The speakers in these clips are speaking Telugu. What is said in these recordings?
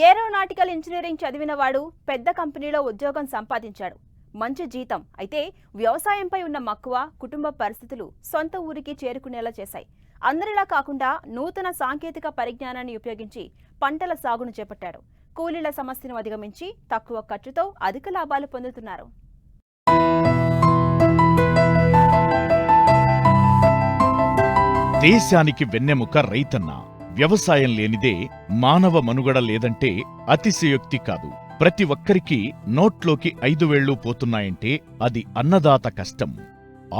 ఏరోనాటికల్ ఇంజనీరింగ్ చదివినవాడు పెద్ద కంపెనీలో ఉద్యోగం సంపాదించాడు. మంచి జీతం. అయితే వ్యవసాయంపై ఉన్న మక్కువ, కుటుంబ పరిస్థితులు సొంత ఊరికి చేరుకునేలా చేశాయి. అందరిలా కాకుండా నూతన సాంకేతిక పరిజ్ఞానాన్ని ఉపయోగించి పంటల సాగును చేపట్టాడు. కూలీల సమస్యను అధిగమించి తక్కువ ఖర్చుతో అధిక లాభాలు పొందుతున్నారు. దేశానికి వెన్నెముక రైతన్న. వ్యవసాయం లేనిదే మానవ మనుగడ లేదంటే అతిశయోక్తి కాదు. ప్రతి ఒక్కరికి నోట్లోకి 5 వేళ్లు పోతున్నాయంటే అది అన్నదాత కష్టం.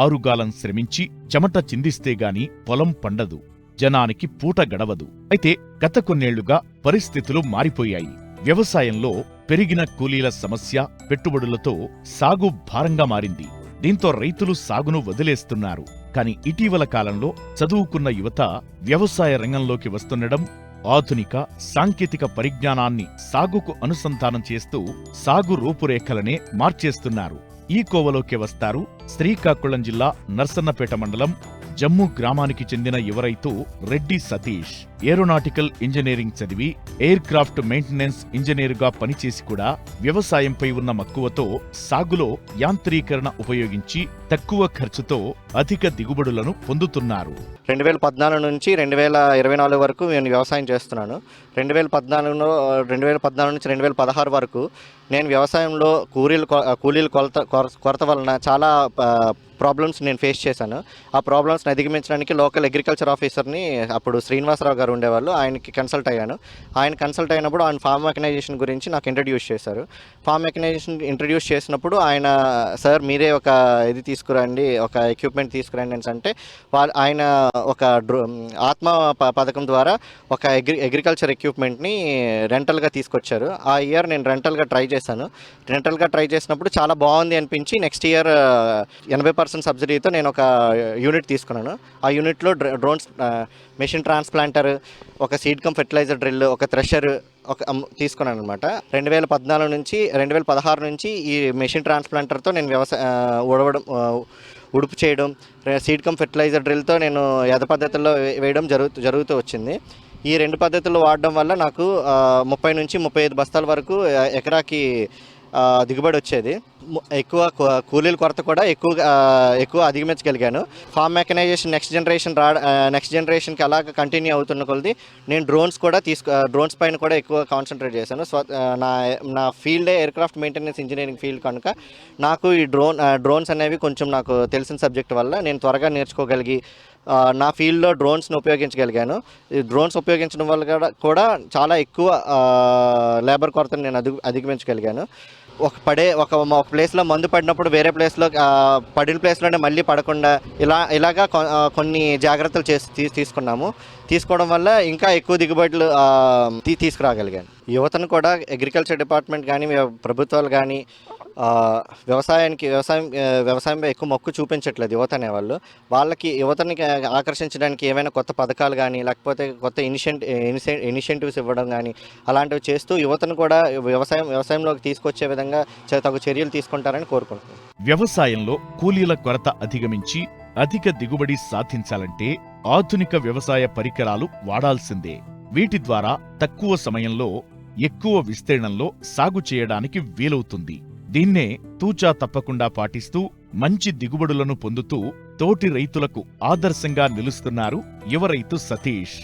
ఆరుగాలం శ్రమించి చెమట చిందిస్తేగాని పొలం పండదు, జనానికి పూట గడవదు. అయితే గత కొన్నేళ్లుగా పరిస్థితులు మారిపోయాయి. వ్యవసాయంలో పెరిగిన కూలీల సమస్య, పెట్టుబడులతో సాగు భారంగా మారింది. దీంతో రైతులు సాగును వదిలేస్తున్నారు. కాని ఇటీవల కాలంలో చదువుకున్న యువత వ్యవసాయ రంగంలోకి వస్తుండడం, ఆధునిక సాంకేతిక పరిజ్ఞానాన్ని సాగుకు అనుసంధానం చేస్తూ సాగు రూపురేఖలనే మార్చేస్తున్నారు. ఈ కోవలోకి వస్తారు శ్రీకాకుళం జిల్లా నర్సన్నపేట మండలం జమ్ము గ్రామానికి చెందిన యువ రైతు రెడ్డి సతీష్. ఏరోనాటికల్ ఇంజనీరింగ్ చదివి ఎయిర్ క్రాఫ్ట్ మెయింటెనెన్స్ ఇంజనీరుగా పనిచేసి కూడా వ్యవసాయంపై ఉన్న మక్కువతో సాగులో యాంత్రీకరణ ఉపయోగించి తక్కువ ఖర్చుతో అధిక దిగుబడులను పొందుతున్నారు. 2014 నుంచి 2024 వరకు నేను వ్యవసాయం చేస్తున్నాను. 2014 నుంచి 2016 వరకు నేను వ్యవసాయంలో కూలీల కొరత వలన చాలా ప్రాబ్లమ్స్ నేను ఫేస్ చేశాను. ఆ ప్రాబ్లమ్స్ని అధిగమించడానికి లోకల్ అగ్రికల్చర్ ఆఫీసర్ని అప్పుడు శ్రీనివాసరావు గారు ఉండేవాళ్ళు, ఆయనకి కన్సల్ట్ అయ్యాను. ఆయన కన్సల్ట్ అయినప్పుడు ఆయన ఫార్మ్ మెకనైజేషన్ గురించి నాకు ఇంట్రడ్యూస్ చేశారు. ఫార్మ్ మెకనైజేషన్ ఇంట్రడ్యూస్ చేసినప్పుడు ఆయన, సార్ మీరే ఒక ఇది తీసుకురండి, ఒక ఎక్విప్మెంట్ తీసుకురండి అంటే ఆయన ఒక ఆత్మ పథకం ద్వారా ఒక అగ్రికల్చర్ ఎక్విప్మెంట్ని రెంటల్గా తీసుకొచ్చారు. ఆ ఇయర్ నేను రెంటల్గా ట్రై చేశాను. రెంటల్గా ట్రై చేసినప్పుడు చాలా బాగుంది అనిపించి నెక్స్ట్ ఇయర్ 80% సబ్సిడీతో నేను ఒక యూనిట్ తీసుకున్నాను. ఆ యూనిట్లో డ్రోన్స్, మెషిన్ ట్రాన్స్ప్లాంటర్, ఒక సీడ్ కమ్ ఫెర్టిలైజర్ డ్రిల్, ఒక థ్రెషర్ తీసుకున్నాను అనమాట. 2014 నుంచి 2016 నుంచి ఈ మెషిన్ ట్రాన్స్ప్లాంటర్తో నేను ఉడుపు చేయడం, సీడ్ కమ్ ఫెర్టిలైజర్ డ్రిల్తో నేను యథ పద్ధతుల్లో వేయడం జరుగుతూ వచ్చింది. ఈ 2 పద్ధతులు వాడడం వల్ల నాకు 30 నుంచి 35 బస్తాల వరకు ఎకరాకి దిగుబడి వచ్చేది. ఎక్కువ కూలీల కొరత కూడా ఎక్కువ అధిగమించగలిగాను. ఫార్మ్ మెకనైజేషన్ నెక్స్ట్ జనరేషన్కి అలాగ కంటిన్యూ అవుతున్న కొలది నేను డ్రోన్స్ పైన కూడా ఎక్కువ కాన్సన్ట్రేట్ చేశాను. నా ఫీల్డే ఎయిర్క్రాఫ్ట్ మెయింటెనెన్స్ ఇంజనీరింగ్ ఫీల్డ్ కనుక నాకు ఈ డ్రోన్స్ అనేవి కొంచెం నాకు తెలిసిన సబ్జెక్ట్ వల్ల నేను త్వరగా నేర్చుకోగలిగి నా ఫీల్డ్లో డ్రోన్స్ని ఉపయోగించగలిగాను. ఈ డ్రోన్స్ ఉపయోగించడం వల్ల కూడా చాలా ఎక్కువ లేబర్ కొరతను నేను అధిగమించగలిగాను. ఒక ప్లేస్లో మందు పడినప్పుడు వేరే ప్లేస్లో పడిన ప్లేస్లోనే మళ్ళీ పడకుండా ఇలాగా కొన్ని జాగ్రత్తలు తీసుకోవడం వల్ల ఇంకా ఎక్కువ దిగుబడులు తీసుకురాగలిగాను. యువతను కూడా అగ్రికల్చర్ డిపార్ట్మెంట్ కానీ ప్రభుత్వాలు కానీ వ్యవసాయంపై ఎక్కువ మొక్కు చూపించట్లేదు యువత అనేవాళ్ళు. యువతని ఆకర్షించడానికి ఏమైనా కొత్త పథకాలు కానీ లేకపోతే కొత్త ఇనిషియేటివ్స్ ఇవ్వడం కానీ అలాంటివి చేస్తూ యువతను కూడా వ్యవసాయంలోకి తీసుకొచ్చే విధంగా తగు చర్యలు తీసుకుంటారని కోరుకుంటున్నాను. వ్యవసాయంలో కూలీల కొరత అధిగమించి అధిక దిగుబడి సాధించాలంటే ఆధునిక వ్యవసాయ పరికరాలు వాడాల్సిందే. వీటి ద్వారా తక్కువ సమయంలో ఎక్కువ విస్తీర్ణంలో సాగు చేయడానికి వీలవుతుంది. దీన్నే తూచా తప్పకుండా పాటిస్తూ మంచి దిగుబడులను పొందుతూ తోటి రైతులకు ఆదర్శంగా నిలుస్తున్నారు యువ రైతు సతీష్.